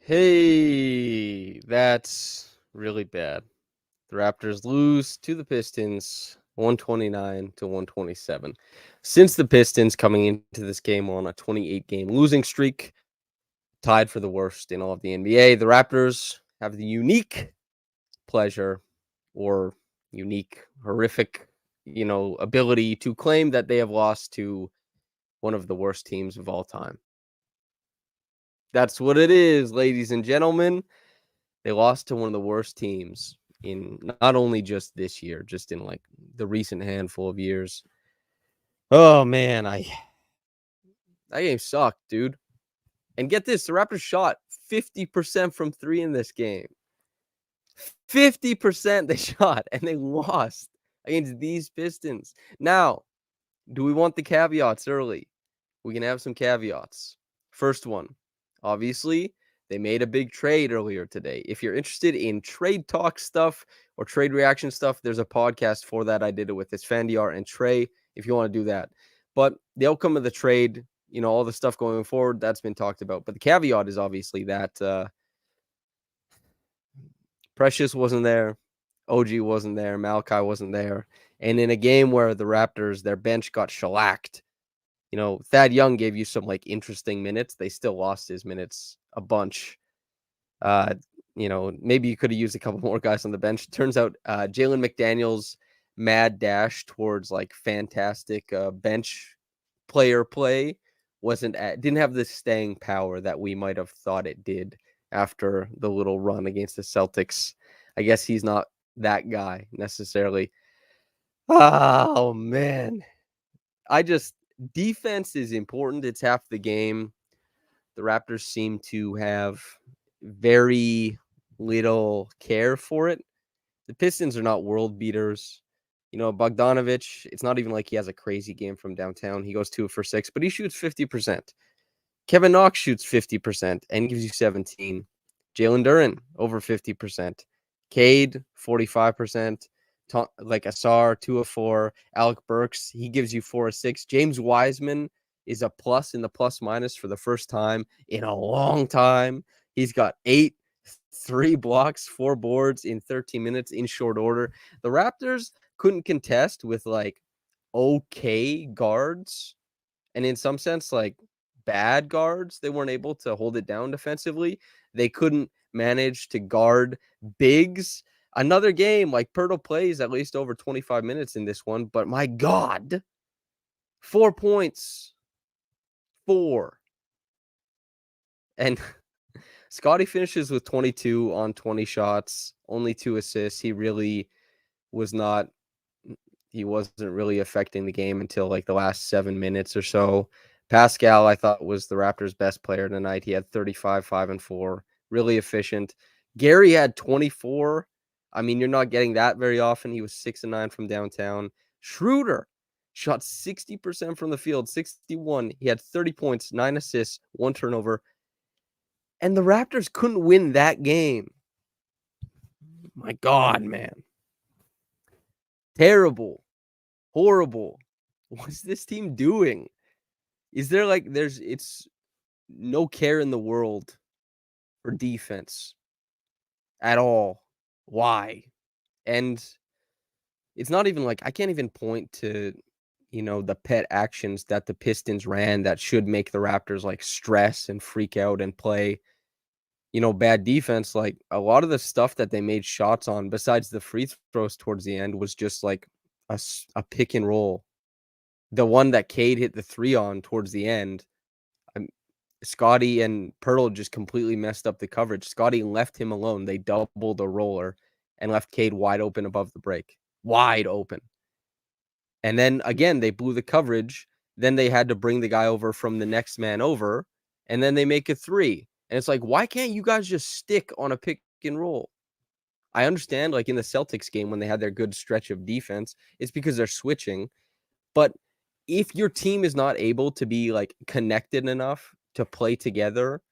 Hey, that's really bad. The Raptors lose to the Pistons 129 to 127. Since the Pistons coming into this game on a 28-game losing streak, tied for the worst in all of the NBA, the Raptors have the unique pleasure or unique, horrific, ability to claim that they have lost to one of the worst teams of all time. That's what it is, ladies and gentlemen. They lost to one of the worst teams in not only just this year, just in like the recent handful of years. Oh man, that game sucked, dude. And get this, the Raptors shot 50% from 3 in this game. 50% they shot and they lost against these Pistons. Now, do we want the caveats early? We can have some caveats. First one, obviously, they made a big trade earlier today. If you're interested in trade talk stuff or trade reaction stuff, there's a podcast for that. I did it with Isfandiar and Trey if you want to do that. But the outcome of the trade, all the stuff going forward, that's been talked about. But the caveat is obviously that Precious wasn't there. OG wasn't there. Malachi wasn't there. And in a game where the Raptors, their bench got shellacked, Thad Young gave you some interesting minutes. They still lost his minutes a bunch. Maybe you could have used a couple more guys on the bench. Turns out Jalen McDaniels' mad dash towards fantastic bench player play didn't have the staying power that we might have thought it did after the little run against the Celtics. I guess he's not that guy necessarily. Oh man. Defense is important. It's half the game. The Raptors seem to have very little care for it. The Pistons are not world beaters. Bogdanovich, it's not even like he has a crazy game from downtown. He goes 2 for 6, but he shoots 50%. Kevin Knox shoots 50% and gives you 17. Jalen Duren, over 50%. Cade, 45%. Asar, 2 of 4. Alec Burks, he gives you 4 of 6. James Wiseman is a plus in the plus minus for the first time in a long time. He's got 8, 3 blocks, 4 boards in 13 minutes in short order. The Raptors couldn't contest with okay guards. And in some sense, bad guards. They weren't able to hold it down defensively. They couldn't manage to guard bigs. Another game, Pirtle plays at least over 25 minutes in this one, but my God, 4 points. 4. And Scotty finishes with 22 on 20 shots, only 2 assists. He wasn't really affecting the game until the last 7 minutes or so. Pascal, I thought, was the Raptors' best player tonight. He had 35, 5 and 4, really efficient. Gary had 24. I mean, you're not getting that very often. He was 6 and 9 from downtown. Schroeder shot 60% from the field, 61. He had 30 points, 9 assists, 1 turnover. And the Raptors couldn't win that game. My God, man. Terrible. Horrible. What's this team doing? Is there it's no care in the world for defense at all? Why? And it's not even I can't even point to, the pet actions that the Pistons ran that should make the Raptors stress and freak out and play, bad defense. A lot of the stuff that they made shots on, besides the free throws towards the end, was just a pick and roll. The one that Cade hit the 3 on towards the end, Scotty and Pirtle just completely messed up the coverage. Scotty left him alone. They doubled the roller and left Cade wide open above the break. Wide open. And then, again, they blew the coverage. Then they had to bring the guy over from the next man over, and then they make a 3. And it's why can't you guys just stick on a pick and roll? I understand, in the Celtics game when they had their good stretch of defense, it's because they're switching. But if your team is not able to be connected enough to play together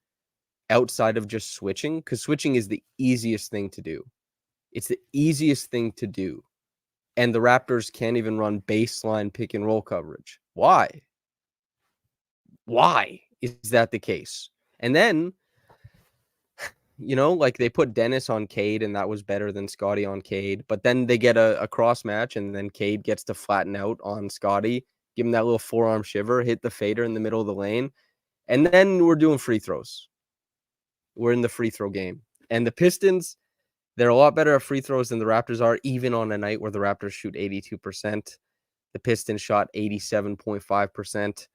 outside of just switching, because switching is the easiest thing to do. It's the easiest thing to do. And the Raptors can't even run baseline pick and roll coverage. Why? Why is that the case? And then like they put Dennis on Cade, and that was better than Scotty on Cade. But then they get a cross match, and then Cade gets to flatten out on Scotty, give him that little forearm shiver, hit the fader in the middle of the lane. And then we're doing free throws. We're in the free throw game. And the Pistons, they're a lot better at free throws than the Raptors are, even on a night where the Raptors shoot 82%. The Pistons shot 87.5%.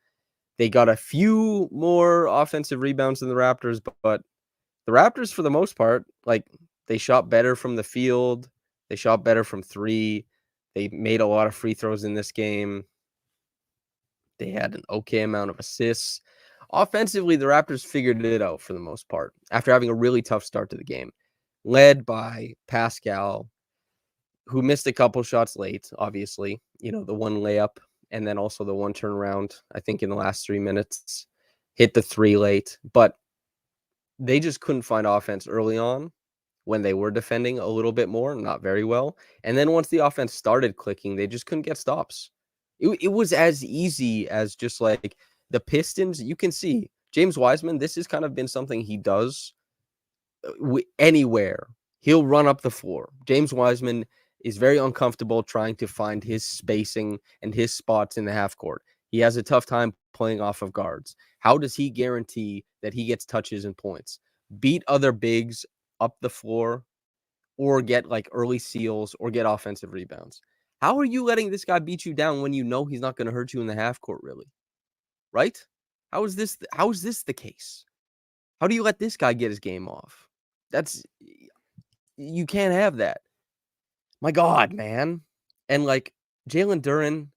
They got a few more offensive rebounds than the Raptors, but the Raptors, for the most part, like, they shot better from the field. They shot better from three. They made a lot of free throws in this game. They had an okay amount of assists. Offensively, the Raptors figured it out for the most part after having a really tough start to the game, led by Pascal, who missed a couple shots late, obviously. The one layup and then also the one turnaround, I think, in the last 3 minutes. Hit the three late, but they just couldn't find offense early on when they were defending a little bit more, not very well. And then once the offense started clicking, they just couldn't get stops. It was as easy as just like the Pistons. You can see James Wiseman, this has kind of been something he does anywhere. He'll run up the floor. James Wiseman is very uncomfortable trying to find his spacing and his spots in the half court. He has a tough time playing off of guards. How does he guarantee that he gets touches and points? Beat other bigs up the floor or get like early steals or get offensive rebounds. How are you letting this guy beat you down when you know he's not going to hurt you in the half court, really? Right? How is this the case? How do you let this guy get his game off? You can't have that. My God, man. And like Jalen Duren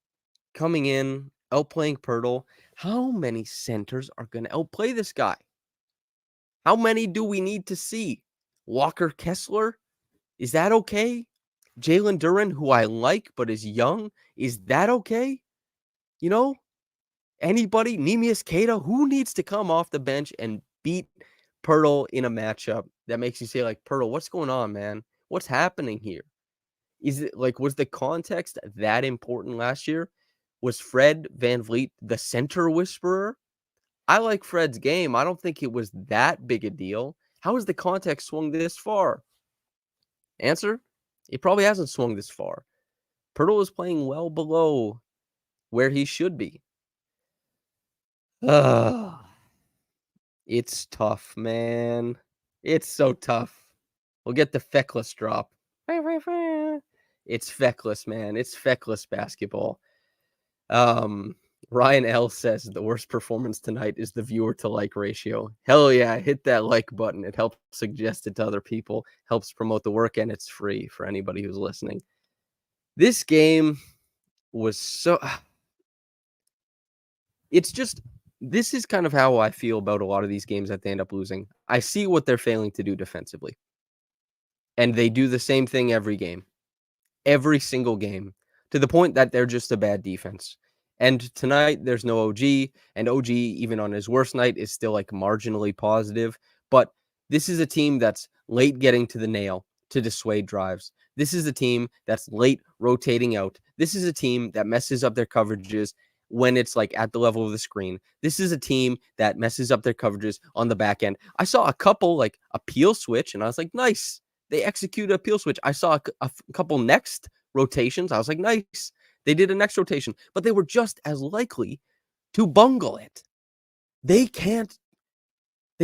coming in, outplaying Pirtle. How many centers are going to outplay this guy? How many do we need to see? Walker Kessler? Is that okay? Jalen Duren, who I like but is young, is that okay? Anybody? Neemias Queta? Who needs to come off the bench and beat Pirtle in a matchup that makes you say, like, Pirtle, what's going on, man? What's happening here? Is it like, was the context that important last year? Was Fred VanVleet the center whisperer? I like Fred's game. I don't think it was that big a deal. How has the context swung this far? Answer? It probably hasn't swung this far. Pirtle is playing well below where he should be. It's tough, man. It's so tough. We'll get the feckless drop. It's feckless, man. It's feckless basketball. Ryan L says the worst performance tonight is the viewer to like ratio. Hell yeah, hit that like button. It helps suggest it to other people, helps promote the work, and it's free for anybody who's listening. This game was so... It's just... This is kind of how I feel about a lot of these games that they end up losing. I see what they're failing to do defensively. And they do the same thing every game. Every single game. To the point that they're just a bad defense. And tonight, there's no OG. And OG, even on his worst night, is still like marginally positive. But this is a team that's late getting to the nail to dissuade drives. This is a team that's late rotating out. This is a team that messes up their coverages when it's like at the level of the screen. This is a team that messes up their coverages on the back end. I saw a couple like a peel switch, and I was like, nice. They executed a peel switch. I saw a couple next rotations. I was like, nice. They did a next rotation, but they were just as likely to bungle it. They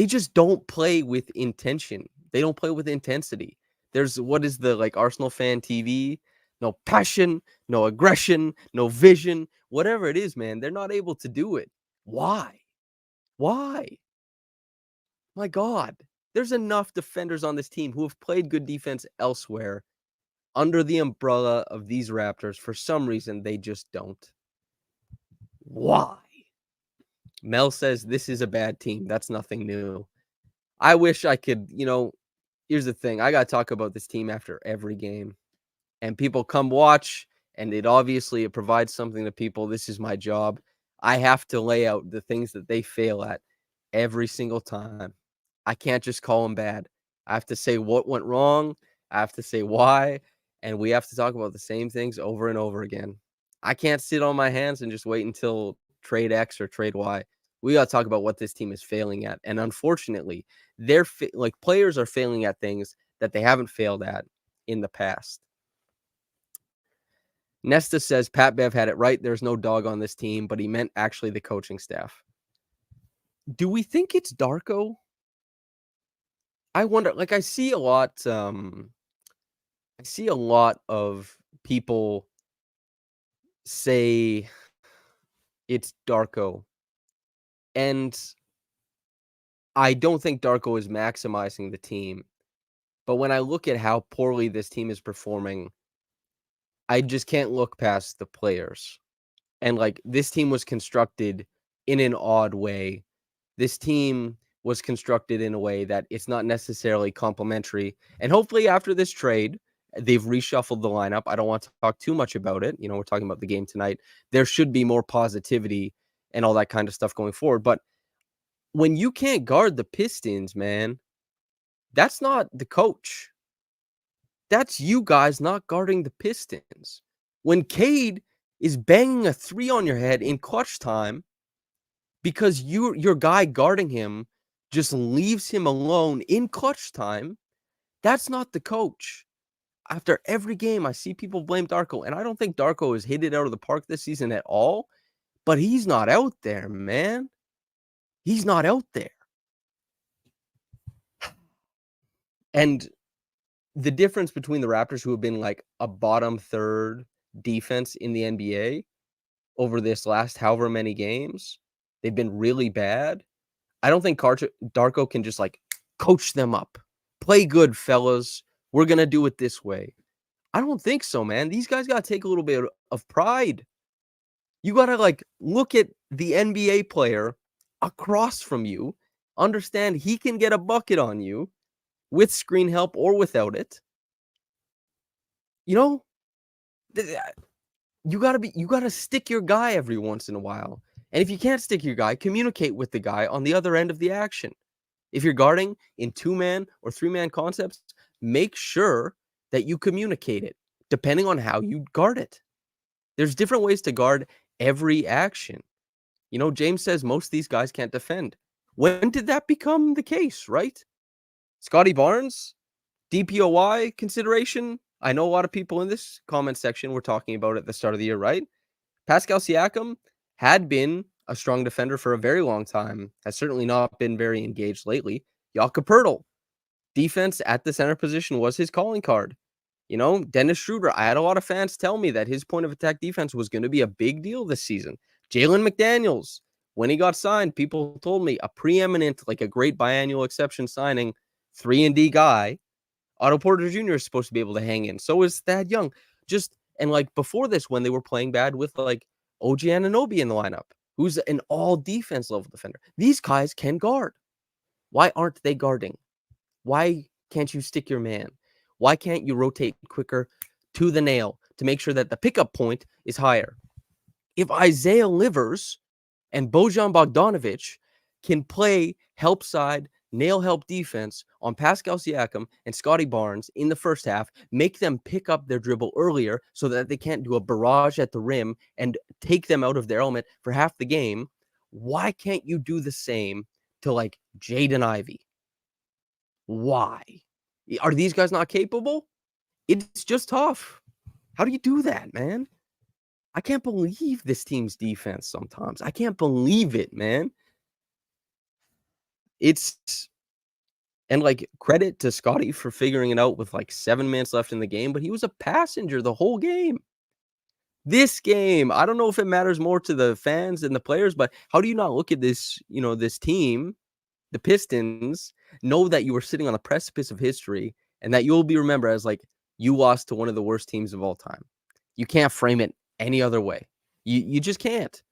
just don't play with intention. They don't play with intensity. There's what is the like Arsenal fan TV? No passion, no aggression, no vision, whatever it is, man. They're not able to do it. Why? Why? My God. There's enough defenders on this team who have played good defense elsewhere under the umbrella of these Raptors. For some reason, they just don't. Why? Mel says this is a bad team. That's nothing new. I wish I could, here's the thing. I got to talk about this team after every game. And people come watch, and it provides something to people. This is my job. I have to lay out the things that they fail at every single time. I can't just call them bad. I have to say what went wrong. I have to say why. And we have to talk about the same things over and over again. I can't sit on my hands and just wait until trade X or trade Y. we gotta talk about what this team is failing at, and unfortunately, they're like, players are failing at things that they haven't failed at in the past. Nesta says, "Pat Bev had it right, there's no dog on this team, but he meant actually the coaching staff." Do we think it's Darko? I wonder, like, I see a lot of people say it's Darko, and I don't think Darko is maximizing the team, but when I look at how poorly this team is performing, I just can't look past the players. And, like, this team was constructed in an odd way. This team was constructed in a way that it's not necessarily complementary, and hopefully after this trade, they've reshuffled the lineup. I don't want to talk too much about it, we're talking about the game tonight. There should be more positivity and all that kind of stuff going forward, but when you can't guard the Pistons, man, that's not the coach. That's you guys not guarding the Pistons. When Cade is banging a 3 on your head in clutch time because your guy guarding him just leaves him alone in clutch time, that's not the coach. After every game, I see people blame Darko, and I don't think Darko has hit it out of the park this season at all, but he's not out there, man. He's not out there. And the difference between the Raptors, who have been like a bottom third defense in the NBA over this last however many games, they've been really bad. I don't think Darko can just like coach them up. Play good, fellas. We're going to do it this way. I don't think so, man. These guys got to take a little bit of pride. You got to like look at the NBA player across from you, understand he can get a bucket on you with screen help or without it. You know, you gotta stick your guy every once in a while. And if you can't stick your guy, communicate with the guy on the other end of the action. If you're guarding in 2-man or 3-man concepts, make sure that you communicate it, depending on how you guard it. There's different ways to guard every action. James says most of these guys can't defend. When did that become the case, right? Scotty Barnes, DPOY consideration. I know a lot of people in this comment section were talking about it at the start of the year, right? Pascal Siakam had been a strong defender for a very long time, has certainly not been very engaged lately. Jakob Poeltl, defense at the center position was his calling card. Dennis Schroeder, I had a lot of fans tell me that his point of attack defense was going to be a big deal this season. Jalen McDaniels, when he got signed, people told me a preeminent, like a great biannual exception signing, 3-and-D guy. Otto Porter Jr. is supposed to be able to hang in. So is Thad Young. And like before this, when they were playing bad with like OG Anunoby in the lineup, who's an all defense level defender. These guys can guard. Why aren't they guarding? Why can't you stick your man? Why can't you rotate quicker to the nail to make sure that the pickup point is higher? If Isaiah Livers and Bojan Bogdanovic can play help side, nail help defense on Pascal Siakam and Scotty Barnes in the first half, make them pick up their dribble earlier so that they can't do a barrage at the rim and take them out of their element for half the game, why can't you do the same to like Jaden Ivey? Why? Are these guys not capable? It's just tough. How do you do that, man? I can't believe this team's defense sometimes. I can't believe it, man. And like credit to Scotty for figuring it out with like 7 minutes left in the game, but he was a passenger the whole game. This game, I don't know if it matters more to the fans and the players, but how do you not look at this, this team, the Pistons, know that you were sitting on the precipice of history and that you'll be remembered as like you lost to one of the worst teams of all time. You can't frame it any other way. You just can't.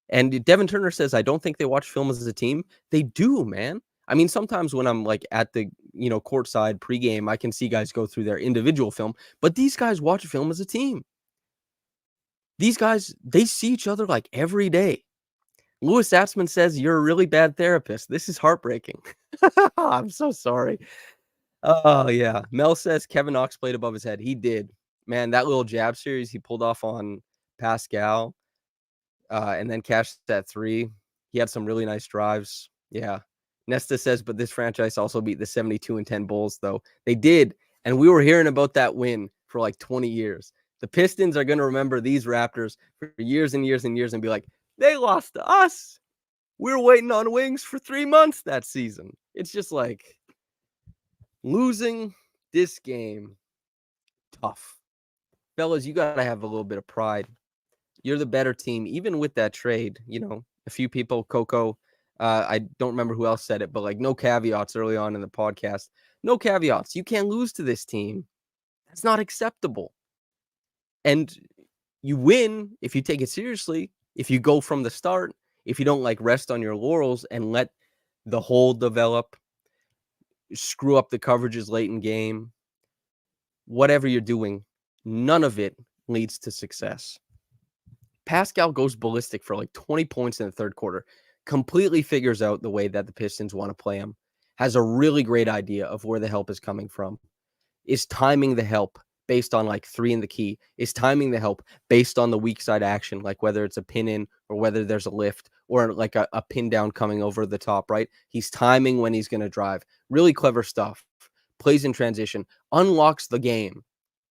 And Devin Turner says, I don't think they watch film as a team. They do, man. I mean, sometimes when I'm like at the, courtside pregame, I can see guys go through their individual film, but these guys watch film as a team. These guys, they see each other like every day. Louis Atzman says, you're a really bad therapist. This is heartbreaking. I'm so sorry. Oh, yeah. Mel says Kevin Knox played above his head. He did. Man, that little jab series he pulled off on Pascal and then cashed that 3. He had some really nice drives. Yeah. Nesta says, but this franchise also beat the 72-10 Bulls, though. They did. And we were hearing about that win for like 20 years. The Pistons are going to remember these Raptors for years and years and years and be like, they lost to us. We were waiting on wings for 3 months that season. It's just like losing this game, tough. Fellas, you got to have a little bit of pride. You're the better team, even with that trade. A few people, Coco, I don't remember who else said it, but like no caveats early on in the podcast. No caveats. You can't lose to this team. That's not acceptable. And you win if you take it seriously, if you go from the start, if you don't like rest on your laurels and let the hole develop, screw up the coverages late in game, whatever you're doing, none of it leads to success. Pascal goes ballistic for like 20 points in the third quarter, completely figures out the way that the Pistons want to play him, has a really great idea of where the help is coming from, is timing the help based on like 3 in the key, is timing the help based on the weak side action, like whether it's a pin in or whether there's a lift or like a pin down coming over the top, right? He's timing when he's going to drive. Really clever stuff. Plays in transition, unlocks the game.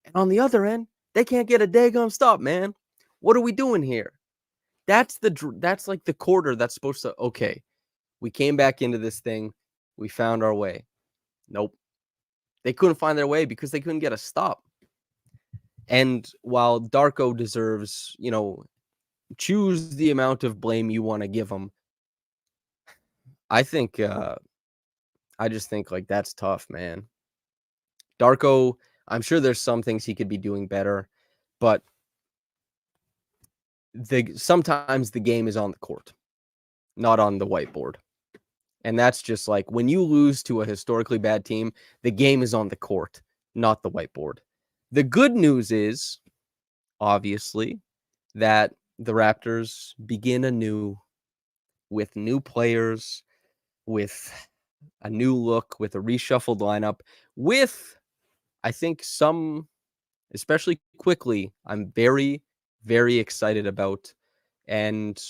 And on the other end, they can't get a daggone stop, man. What are we doing here? That's like the quarter that's supposed to, okay, we came back into this thing. We found our way. Nope. They couldn't find their way because they couldn't get a stop. And while Darko deserves, choose the amount of blame you want to give him, I just think like that's tough, man. Darko, I'm sure there's some things he could be doing better, but sometimes the game is on the court, not on the whiteboard. And that's just like when you lose to a historically bad team, the game is on the court, not the whiteboard. The good news is, obviously, that the Raptors begin anew with new players, with a new look, with a reshuffled lineup, with, I think, some, especially quickly, I'm very, very excited about. And,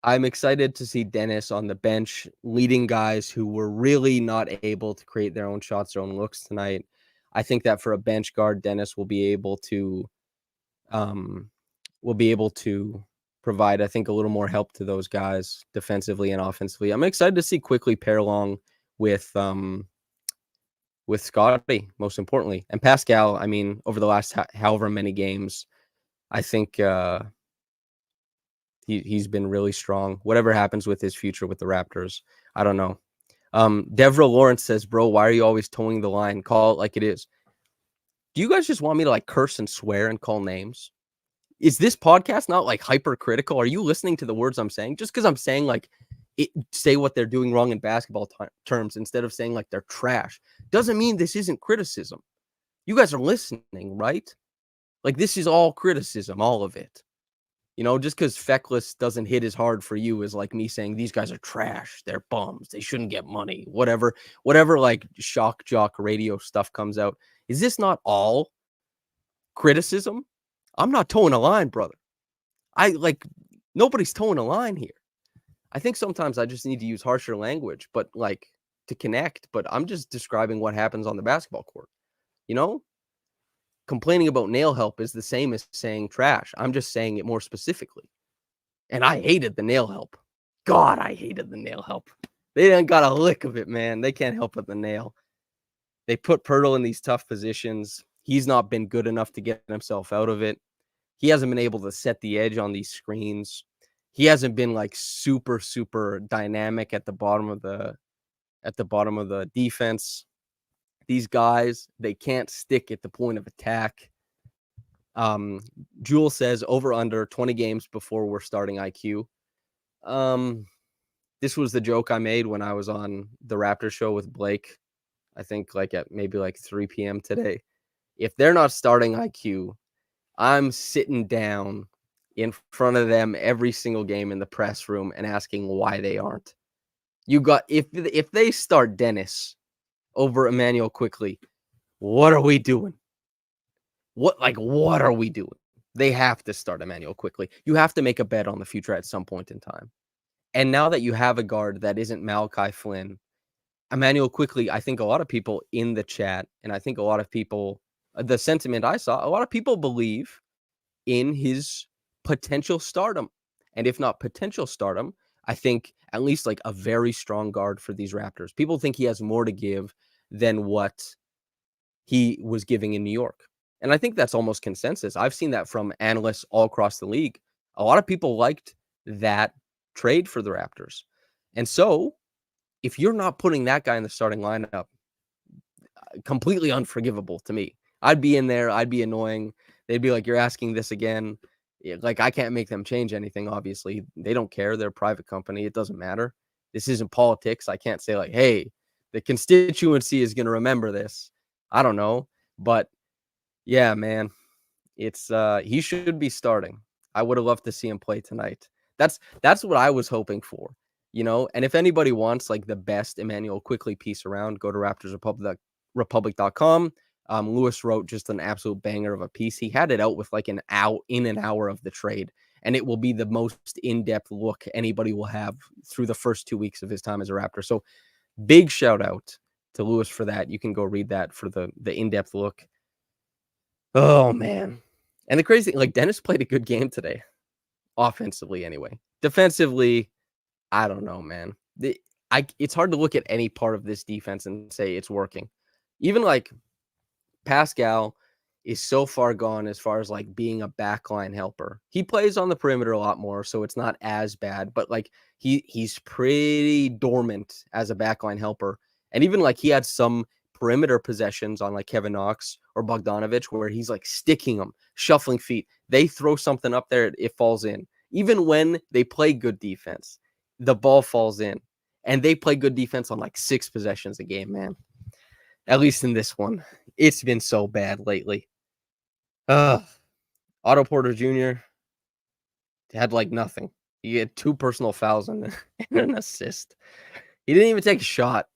I'm excited to see Dennis on the bench leading guys who were really not able to create their own shots, their own looks tonight. I think that for a bench guard, Dennis will be able to provide, I think, a little more help to those guys defensively and offensively. I'm excited to see quickly pair along with Scotty, most importantly. And Pascal, I mean, over the last however many games, I think he's been really strong. Whatever happens with his future with the Raptors, I don't know. Devra Lawrence says, bro, why are you always towing the line? Call it like it is. Do you guys just want me to like curse and swear and call names? Is this podcast not like hypercritical? Are you listening to the words I'm saying? Just because I'm saying like say what they're doing wrong in basketball terms instead of saying like they're trash doesn't mean this isn't criticism. You guys are listening, right? Like this is all criticism, all of it. Just because Feckless doesn't hit as hard for you is like me saying these guys are trash. They're bums. They shouldn't get money. Whatever like shock jock radio stuff comes out. Is this not all criticism? I'm not towing a line, brother. Nobody's towing a line here. I think sometimes I just need to use harsher language, but like to connect. But I'm just describing what happens on the basketball court. Complaining about nail help is the same as saying trash. I'm just saying it more specifically. And I hated the nail help. God, I hated the nail help. They didn't got a lick of it, man. They can't help but the nail. They put Pirtle in these tough positions. He's not been good enough to get himself out of it. He hasn't been able to set the edge on these screens. He hasn't been like super, super dynamic at the bottom of the defense. These guys, they can't stick at the point of attack. Jewel says over under 20 games before we're starting IQ. This was the joke I made when I was on the Raptor show with Blake. I think like at maybe like 3 p.m. today. If they're not starting IQ, I'm sitting down in front of them every single game in the press room and asking why they aren't. If they start Dennis over Emmanuel quickly, what are we doing? What are we doing? They have to start Emmanuel quickly. You have to make a bet on the future at some point in time. And now that you have a guard that isn't Malachi Flynn, Emmanuel quickly, I think a lot of people in the chat, and I think a lot of people, the sentiment I saw, a lot of people believe in his potential stardom. And if not potential stardom, I think at least like a very strong guard for these Raptors. People think he has more to give than what he was giving in New York. And I think that's almost consensus. I've seen that from analysts all across the league. A lot of people liked that trade for the Raptors. And so, if you're not putting that guy in the starting lineup, completely unforgivable to me. I'd be in there, I'd be annoying. They'd be like, "You're asking this again." Yeah, like, I can't make them change anything, obviously. They don't care. They're a private company. It doesn't matter. This isn't politics. I can't say like, "Hey, the constituency is going to remember this." I don't know, but yeah, man, it's he should be starting. I would have loved to see him play tonight. That's what I was hoping for, you know. And if anybody wants like the best Emmanuel quickly piece around, go to raptorsrepublic.com. Lewis wrote just an absolute banger of a piece. He had it out with like an hour of the trade, and it will be the most in-depth look anybody will have through the first 2 weeks of his time as a Raptor. So big shout out to Lewis for that. You can go read that for the in-depth look. Oh man. And the crazy thing, like Dennis played a good game today, offensively anyway. Defensively, I don't know, man. It's hard to look at any part of this defense and say it's working. Even like Pascal is so far gone as far as like being a backline helper. He plays on the perimeter a lot more, so it's not as bad, but like he's pretty dormant as a backline helper. And even like he had some perimeter possessions on like Kevin Knox or Bogdanovich where he's like sticking them, shuffling feet. They throw something up there, it falls in. Even when they play good defense, the ball falls in. And they play good defense on like 6 possessions a game, man. At least in this one. It's been so bad lately. Otto Porter Jr. had like nothing. He had 2 personal fouls and an assist. He didn't even take a shot.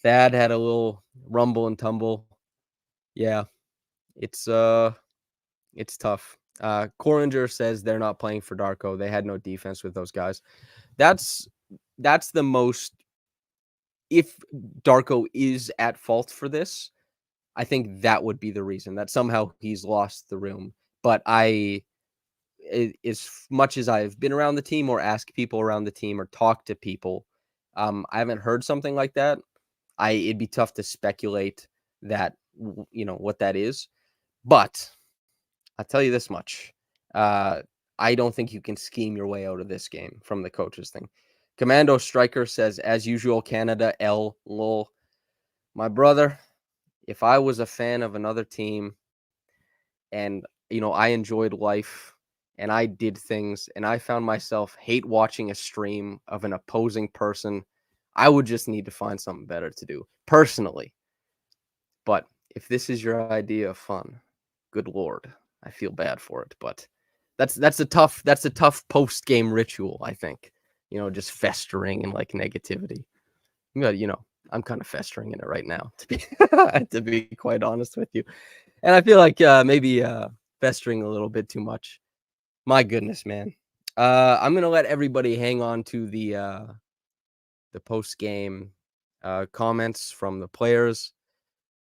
Thad had a little rumble and tumble. Yeah, it's tough. Coringer says they're not playing for Darko. They had no defense with those guys. That's the most. If Darko is at fault for this, I think that would be the reason that somehow he's lost the room. But as much as I've been around the team or asked people around the team or talked to people, I haven't heard something like that. It'd be tough to speculate that, what that is. But I'll tell you this much. I don't think you can scheme your way out of this game from the coaches thing. Commando Striker says, as usual, Canada, L, lol. My brother, if I was a fan of another team and, I enjoyed life and I did things and I found myself hate watching a stream of an opposing person, I would just need to find something better to do personally. But if this is your idea of fun, good Lord, I feel bad for it. But that's a tough post-game ritual, I think. Just festering in like negativity. But, I'm kind of festering in it right now, to be quite honest with you. And I feel like maybe festering a little bit too much. My goodness, man. I'm gonna let everybody hang on to the post game comments from the players.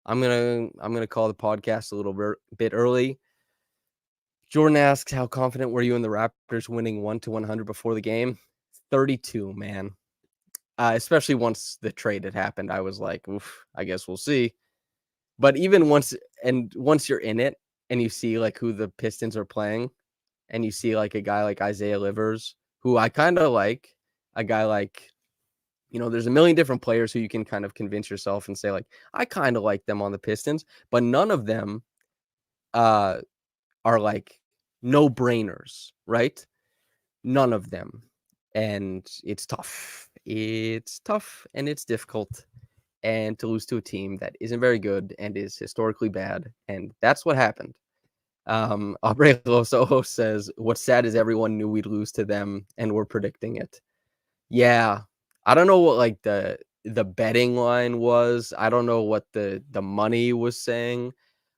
I'm gonna call the podcast a little bit early. Jordan asks, "How confident were you in the Raptors winning 1-100 before the game?" 32, man. Especially once the trade had happened, I was like, "Oof, I guess we'll see." But even once you're in it and you see like who the Pistons are playing, and you see like a guy like Isaiah Livers, who I kind of like, a guy like, there's a million different players who you can kind of convince yourself and say like, I kind of like them on the Pistons, but none of them are like no-brainers, right? None of them. And it's tough. It's tough and it's difficult. And to lose to a team that isn't very good and is historically bad. And that's what happened. Abrego Soho says, what's sad is everyone knew we'd lose to them and we're predicting it. Yeah. I don't know what like the betting line was. I don't know what the money was saying,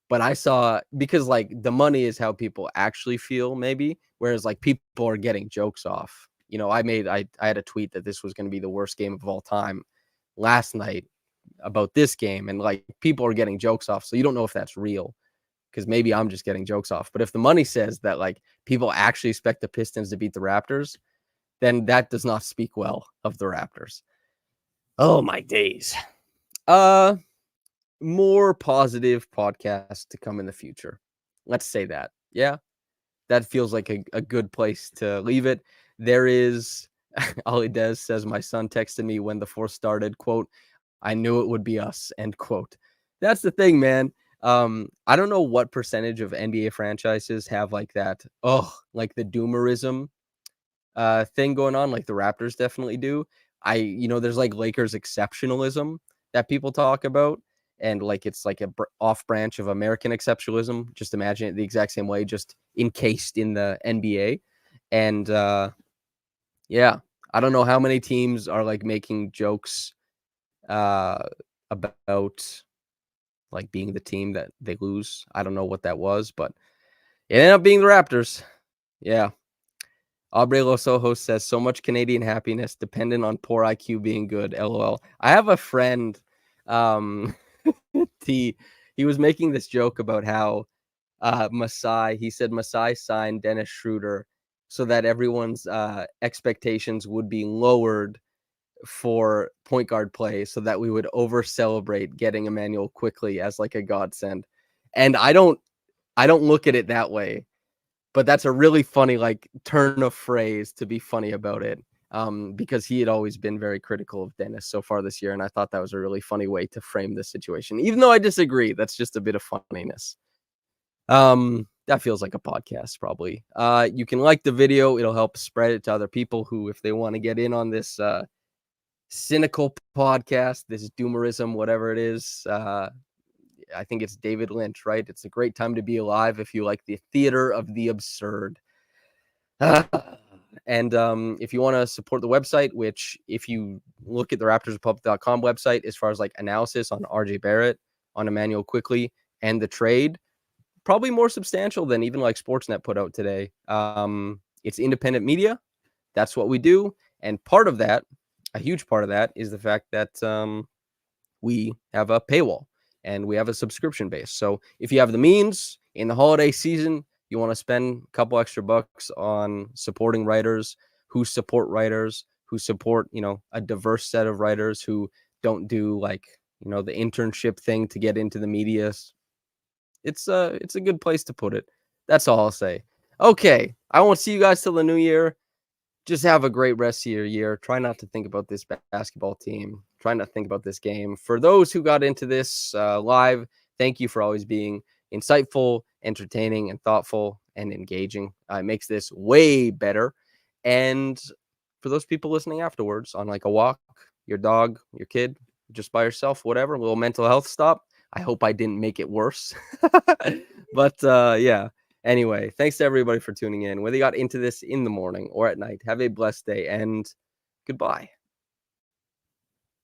But I saw because, like, the money is how people actually feel maybe, whereas, like, people are getting jokes off. You know, I had a tweet that this was gonna be the worst game of all time last night about this game, and, like, people are getting jokes off, so you don't know if that's real because maybe I'm just getting jokes off. But if the money says that, like, people actually expect the Pistons to beat the Raptors, then that does not speak well of the Raptors. Oh, my days. Uh More positive podcasts to come in the future. Let's say that. Yeah, that feels like a good place to leave it. There is Ollie Des says, my son texted me when the fourth started, quote, I knew it would be us, end quote. That's the thing, man. I don't know what percentage of NBA franchises have like that, like the doomerism thing going on, like the Raptors definitely do. There's like Lakers exceptionalism that people talk about, and like it's like a off branch of American exceptionalism. Just imagine it the exact same way, just encased in the NBA. And yeah, I don't know how many teams are like making jokes uh, about like being the team that they lose. I don't know what that was, but it ended up being the Raptors. Yeah. Aubrey Losoho says, so much Canadian happiness dependent on poor IQ being good. LOL. I have a friend, um, he was making this joke about how he said Masai signed Dennis Schroeder so that everyone's expectations would be lowered for point guard play so that we would over celebrate getting Emmanuel quickly as like a godsend. And I don't look at it that way. But that's a really funny, like, turn of phrase to be funny about it, because he had always been very critical of Dennis so far this year, and I thought that was a really funny way to frame this situation. Even though I disagree, that's just a bit of funniness. That feels like a podcast, probably. You can like the video; it'll help spread it to other people who, if they want to get in on this cynical podcast, this doomerism, whatever it is. I think it's David Lynch, right? It's a great time to be alive if you like the theater of the absurd. And if you want to support the website, which if you look at the raptorsrepublic.com website, as far as like analysis on RJ Barrett, on Emmanuel Quickly, and the trade, probably more substantial than even like Sportsnet put out today. It's independent media. That's what we do. And part of that, a huge part of that, is the fact that we have a paywall and we have a subscription base. So if you have the means in the holiday season, you want to spend a couple extra bucks on supporting writers who support, a diverse set of writers who don't do like, the internship thing to get into the media. It's a good place to put it. That's all I'll say. Okay, I won't see you guys till the new year. Just have a great rest of your year. Try not to think about this basketball team. Try not to think about this game. For those who got into this live, thank you for always being insightful, entertaining, and thoughtful and engaging. It makes this way better. And for those people listening afterwards on like a walk, your dog, your kid, just by yourself, whatever, a little mental health stop. I hope I didn't make it worse. But yeah. Anyway, thanks to everybody for tuning in. Whether you got into this in the morning or at night, have a blessed day and goodbye.